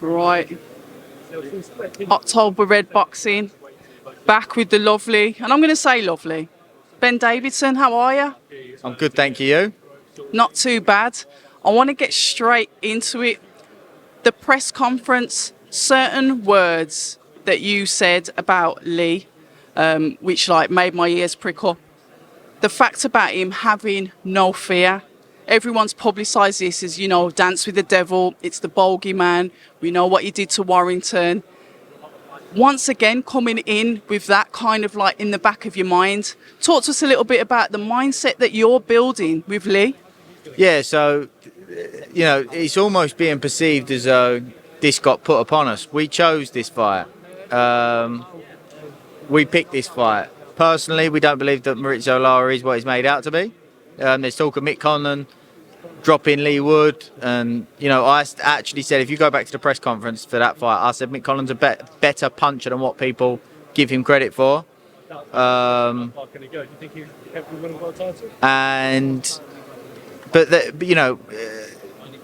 Right. October Red Boxing. Back with the lovely, and I'm going to say lovely, Ben Davidson. How are you? I'm good, thank you. Not too bad. I want to get straight into it. The press conference, certain words that you said about Leigh, which like made my ears prick up. The fact about him having no fear. Everyone's publicised this as, Dance with the Devil. It's the bogeyman. We know what he did to Warrington. Once again, coming in with that kind of like in the back of your mind. Talk to us a little bit about the mindset that you're building with Leigh. Yeah, so, it's almost being perceived as though this got put upon us. We chose this fight. We picked this fight. Personally, we don't believe that Maurizio Lara is what he's made out to be. There's talk of Mick Conlan dropping Leigh Wood, and I actually said, if you go back to the press conference for that fight, I said Mick Conlan's a better puncher than what people give him credit for.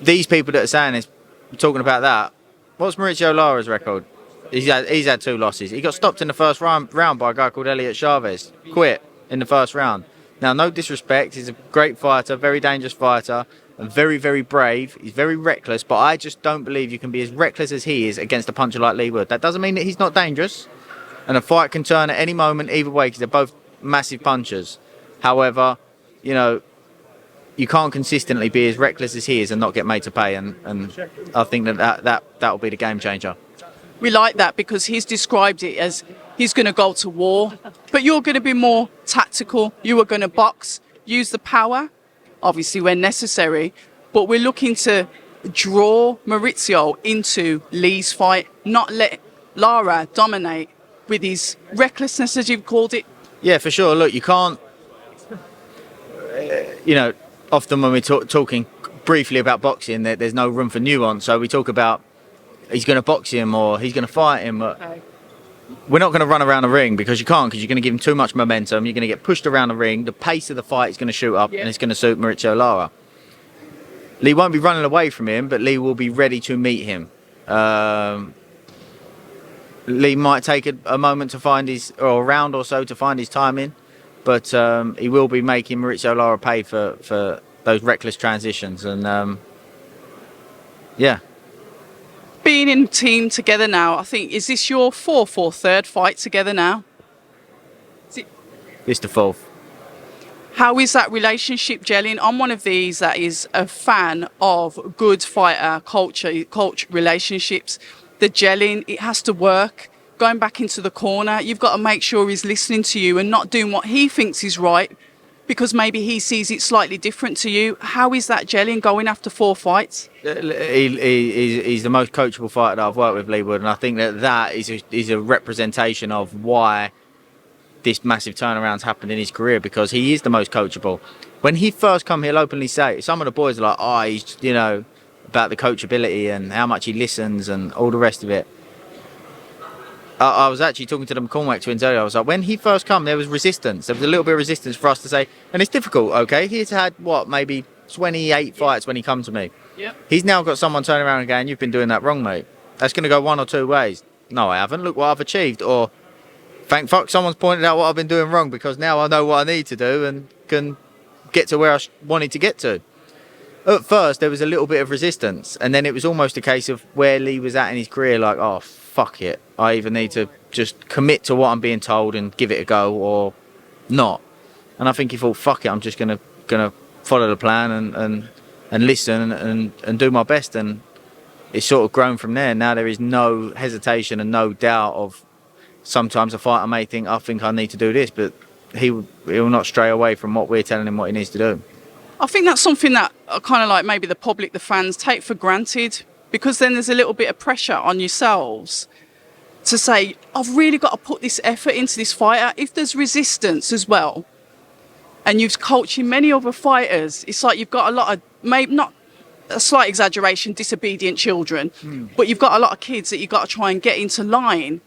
These people that are saying this, talking about that, what's Maurizio Lara's record? He's had 2 losses. He got stopped in the first round by a guy called Elliot Chavez. Quit in the first round. Now, no disrespect, he's a great fighter, very dangerous fighter, and very, very brave. He's very reckless, but I just don't believe you can be as reckless as he is against a puncher like Leigh Wood. That doesn't mean that he's not dangerous, and a fight can turn at any moment either way because they're both massive punchers. However, you can't consistently be as reckless as he is and not get made to pay, and I think that will be the game changer. We like that because he's described it as he's going to go to war, but you're going to be more tactical. You are going to box, use the power, obviously when necessary, but we're looking to draw Maurizio into Leigh's fight, not let Lara dominate with his recklessness, as you've called it. Yeah, for sure. Look, you can't, often when we're talking briefly about boxing, there's no room for nuance. So we talk about he's going to box him or he's going to fight him. Okay. We're not going to run around the ring because you can't, because you're going to give him too much momentum. You're going to get pushed around the ring. The pace of the fight is going to shoot up, and it's going to suit Maurizio Lara. Leigh won't be running away from him, but Leigh will be ready to meet him. Leigh might take a moment to find or a round or so to find his timing, but he will be making Maurizio Lara pay for those reckless transitions. And yeah. Being in team together now, I think, is this your 4th or 3rd fight together now? It's the 4th. How is that relationship gelling? I'm one of these that is a fan of good fighter coach relationships. The gelling, it has to work. Going back into the corner, you've got to make sure he's listening to you and not doing what he thinks is right because maybe he sees it slightly different to you. How is that gelling going after 4 fights? He's the most coachable fighter that I've worked with, Leigh Wood, and I think that is a representation of why this massive turnaround's happened in his career, because he is the most coachable. When he first come, he'll openly say, some of the boys are like, he's, about the coachability and how much he listens and all the rest of it. I was actually talking to the McCormack twins earlier. I was like, when he first come, there was resistance. There was a little bit of resistance for us to say, and it's difficult, okay? He's had, maybe 28 fights when he come to me. Yep. He's now got someone turning around and going, you've been doing that wrong, mate. That's going to go one or two ways. No, I haven't. Look what I've achieved. Or, thank fuck someone's pointed out what I've been doing wrong, because now I know what I need to do and can get to where I wanted to get to. At first, there was a little bit of resistance, and then it was almost a case of where Leigh was at in his career, like, oh, fuck it. I either need to just commit to what I'm being told and give it a go or not. And I think he thought, fuck it, I'm just gonna follow the plan and listen and do my best. And it's sort of grown from there. Now there is no hesitation and no doubt of, sometimes a fighter may think, I think I need to do this, but he'll not stray away from what we're telling him what he needs to do. I think that's something that kind of like maybe the public, the fans take for granted, because then there's a little bit of pressure on yourselves to say, I've really got to put this effort into this fighter. If there's resistance as well, and you've coaching many other fighters, it's like you've got a lot of, maybe not a slight exaggeration, disobedient children, but you've got a lot of kids that you've got to try and get into line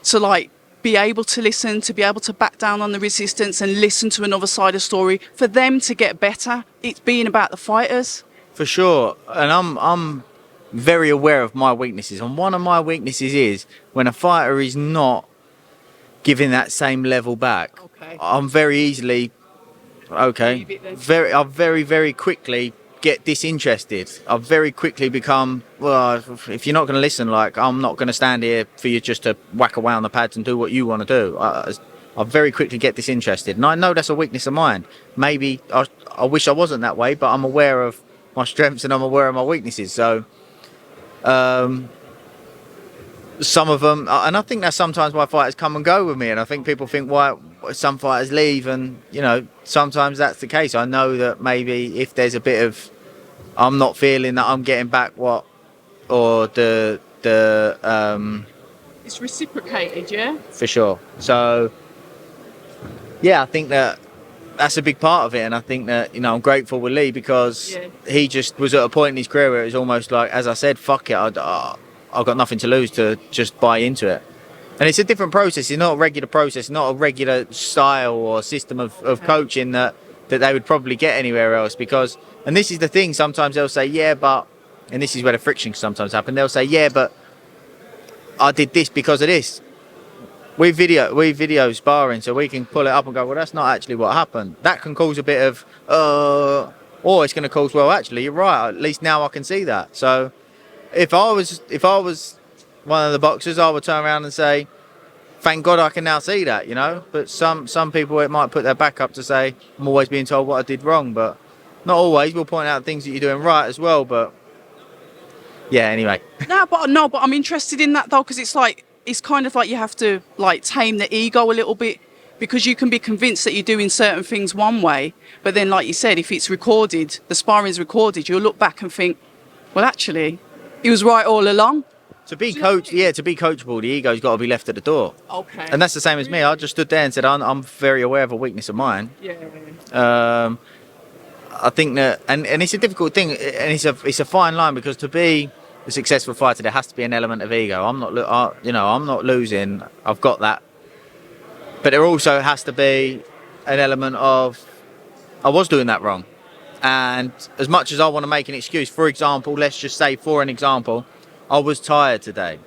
to like be able to listen, to be able to back down on the resistance and listen to another side of the story, for them to get better. It's being about the fighters. For sure. And I'm very aware of my weaknesses, and one of my weaknesses is when a fighter is not giving that same level back. Okay. I'm very easily I very quickly get disinterested. I very quickly become, well, if you're not going to listen, like, I'm not going to stand here for you just to whack away on the pads and do what you want to do. I very quickly get disinterested, and I know that's a weakness of mine. Maybe I wish I wasn't that way, but I'm aware of my strengths and I'm aware of my weaknesses. So some of them, and I think that's sometimes why fighters come and go with me, and I think people think why some fighters leave, and sometimes that's the case. I know that maybe if there's a bit of, I'm not feeling that I'm getting back what, or the It's reciprocated, yeah. for sure. So yeah, I think that's a big part of it, and I think that I'm grateful with Leigh because he just was at a point in his career where it was almost like, as I said, fuck it, I've got nothing to lose to just buy into it. And it's a different process. It's not a regular process, not a regular style or system of coaching that they would probably get anywhere else. Because, and this is the thing, sometimes they'll say, yeah, but, and this is where the friction sometimes happen. They'll say, yeah, but I did this because of this. We video sparring, so we can pull it up and go, well, that's not actually what happened. That can cause a bit of, or it's going to cause, well, actually, you're right. At least now I can see that. So if I was one of the boxers, I would turn around and say, thank God I can now see that, But some people, it might put their back up to say, I'm always being told what I did wrong, but not always. We'll point out things that you're doing right as well, but yeah, anyway. No, but I'm interested in that though, because it's kind of like you have to tame the ego a little bit, because you can be convinced that you're doing certain things one way, but then like you said, if it's recorded, the sparring's recorded, you'll look back and think, well, actually, he was right all along. To be coachable, the ego's got to be left at the door. Okay. And that's the same as me. I just stood there and said, I'm very aware of a weakness of mine. Yeah. I think that, and it's a difficult thing, and it's a fine line, because to be a successful fighter, there has to be an element of ego. I'm not losing. I've got that, but there also has to be an element of, I was doing that wrong. And as much as I want to make an excuse, for example, let's just say, for an example, I was tired today.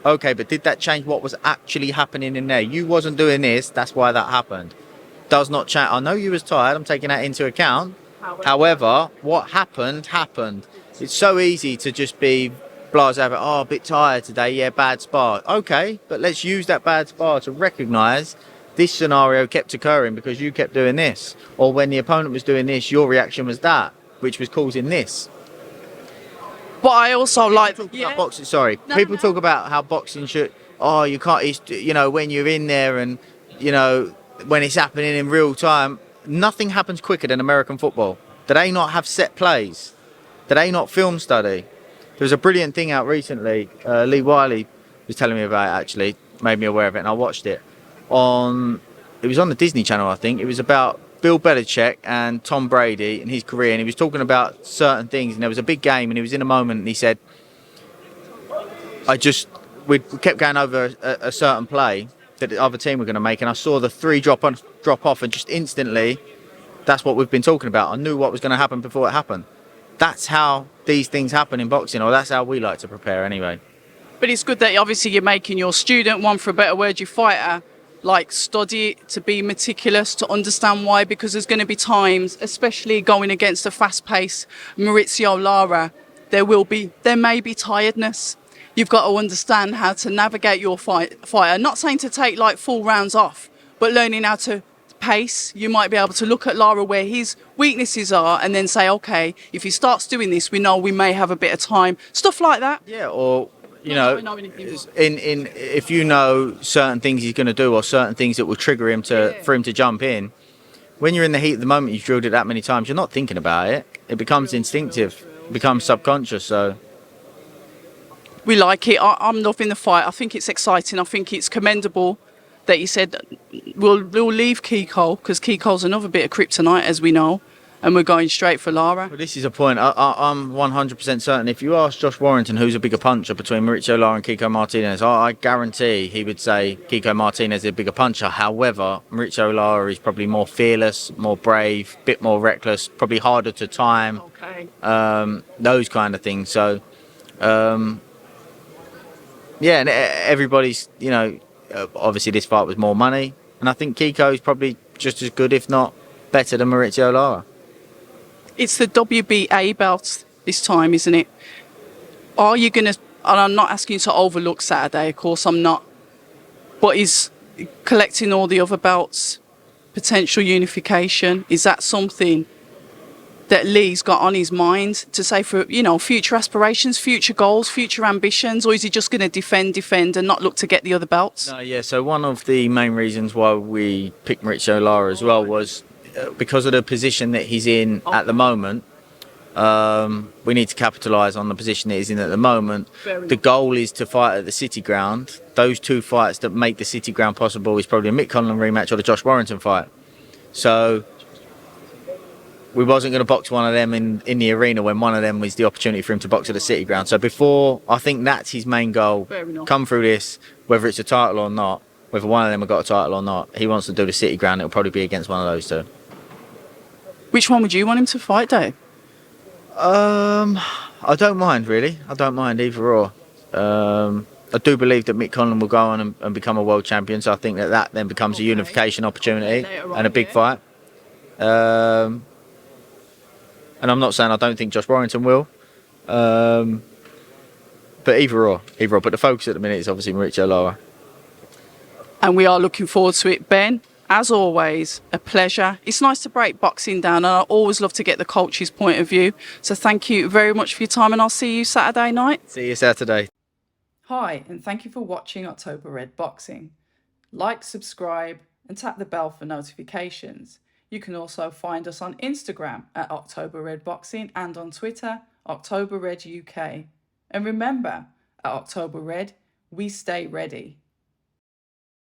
Okay, but did that change what was actually happening in there? You wasn't doing this, that's why that happened. Does not change. I know you was tired, I'm taking that into account. However, what happened. It's so easy to just be blasé about, a bit tired today, yeah, bad spar. Okay, but let's use that bad spar to recognise this scenario kept occurring because you kept doing this. Or when the opponent was doing this, your reaction was that, which was causing this. But I also Boxing, sorry. People talk about how boxing should, you can't, when you're in there and, when it's happening in real time, nothing happens quicker than American football. Do they not have set plays? Do they not film study? There was a brilliant thing out recently, Lee Wiley was telling me about it, actually, made me aware of it, and I watched it. It was on the Disney Channel, I think. It was about Bill Belichick and Tom Brady and his career, and he was talking about certain things, and there was a big game, and he was in a moment, and he said, we kept going over a certain play that the other team were going to make, and I saw the 3 drop off, and just instantly, that's what we've been talking about. I knew what was going to happen before it happened. That's how these things happen in boxing, or that's how we like to prepare anyway. But it's good that obviously you're making your student, one for a better word, your fighter, study it, to be meticulous, to understand why, because there's going to be times, especially going against a fast-paced Maurizio Lara, there may be tiredness. You've got to understand how to navigate your fighter. Not saying to take full rounds off, but learning how to pace. You might be able to look at Lara where his weaknesses are and then say, okay, if he starts doing this, we know we may have a bit of time. Stuff like that. Yeah, or if you know certain things he's going to do, or certain things that will trigger him for him to jump in, when you're in the heat of the moment, you've drilled it that many times, you're not thinking about it. It becomes instinctive, it becomes subconscious. So we like it. I'm loving the fight. I think it's exciting. I think it's commendable that you said we'll leave Kiko, because Kiko's another bit of kryptonite, as we know, and we're going straight for Lara. Well, this is a point. I'm 100% certain. If you ask Josh Warrington who's a bigger puncher between Maurizio Lara and Kiko Martinez, I guarantee he would say Kiko Martinez is a bigger puncher. However, Maurizio Lara is probably more fearless, more brave, bit more reckless, probably harder to time. Okay. Those kind of things. So Yeah, and everybody's, obviously this fight was more money, and I think Kiko's probably just as good, if not better, than Maurizio Lara. It's the WBA belt this time, isn't it? Are you going to, and I'm not asking you to overlook Saturday, of course I'm not, but is collecting all the other belts potential unification? Is that something that Leigh's got on his mind to say for, future aspirations, future goals, future ambitions, or is he just going to defend and not look to get the other belts? No, yeah, so one of the main reasons why we picked Maurizio Lara as well was because of the position that he's in at the moment. We need to capitalise on the position that he's in at the moment. The goal is to fight at the City Ground. Those two fights that make the City Ground possible is probably a Mick Conlan rematch or the Josh Warrington fight. So we wasn't going to box one of them in the arena when one of them was the opportunity for him to box at the City Ground. So before, I think that's his main goal. Come through this, whether it's a title or not, whether one of them have got a title or not, he wants to do the City Ground. It'll probably be against one of those two. Which one would you want him to fight, Dave? I don't mind, really. I don't mind either or. I do believe that Mick Conlan will go on and become a world champion, so I think that then becomes a unification opportunity and a big fight. And I'm not saying I don't think Josh Warrington will. But either or. But the focus at the minute is obviously Maurizio Lara. And we are looking forward to it. Ben, as always, a pleasure. It's nice to break boxing down, and I always love to get the coach's point of view. So thank you very much for your time, and I'll see you Saturday night. See you Saturday. Hi, and thank you for watching October Red Boxing. Like, subscribe, and tap the bell for notifications. You can also find us on Instagram at October Red Boxing and on Twitter, October Red UK. And remember, at October Red, we stay ready.